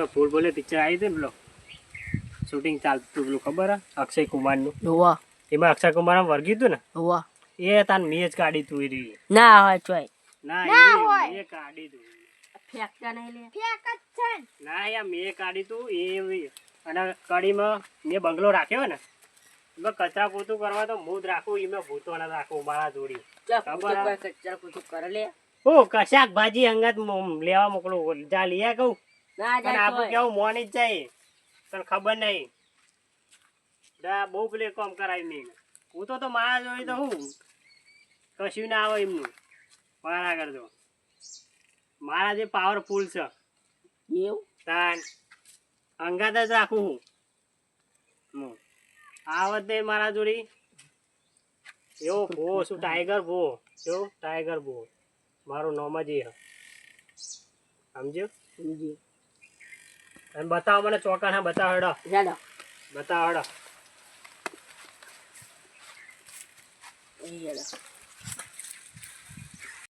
ફૂલ બોલે પિક્ચર આવી હતી ને પેલો શૂટિંગ ચાલતું પેલું ખબર હે અક્ષય કુમારનું હોવા એમાં અક્ષય કુમાર વર્ગ્યું હતું ને હોવા એ તાન મેં જ કાઢી તું રી ના હોય ચોય ના હોય. એ કાઢી તું ફેંકતા નહીં લે ફેક જ છે ને. ના યાર મેં કાઢી તું એ અને કડીમાં મેં બંગલો રાખ્યો ને એમાં કચરા પોતું કરવા તો હું જ રાખું એમાં ભૂતો ના રાખું મારા જોડી ખબર હે? કચરા કુચું કરે લે હું કશાક ભાજી અંગત લેવા મોકલું જા લઈ કહું ના પણ જાય આપણું ચોય કેવું મોની જ જાય તને ખબર નહીં બહુ પેલે કામ કરાવી મેં હું તો મારા જોડી તો હું કશું ના આવે એમનું મારા કરતો મારા જે પાવરફુલ છે એવું તાન અંગાત જ રાખું હું આવત નહીં મારા જોડી એવો ભો શું ટાઈગર ભો કેવું ટાઈગર ભો મારું નામ જ એ સમજ્યો સમજી અને બતાવો મને ચોકાના બતાવો હેડો જાડો બતાવો હેડો એ હેડો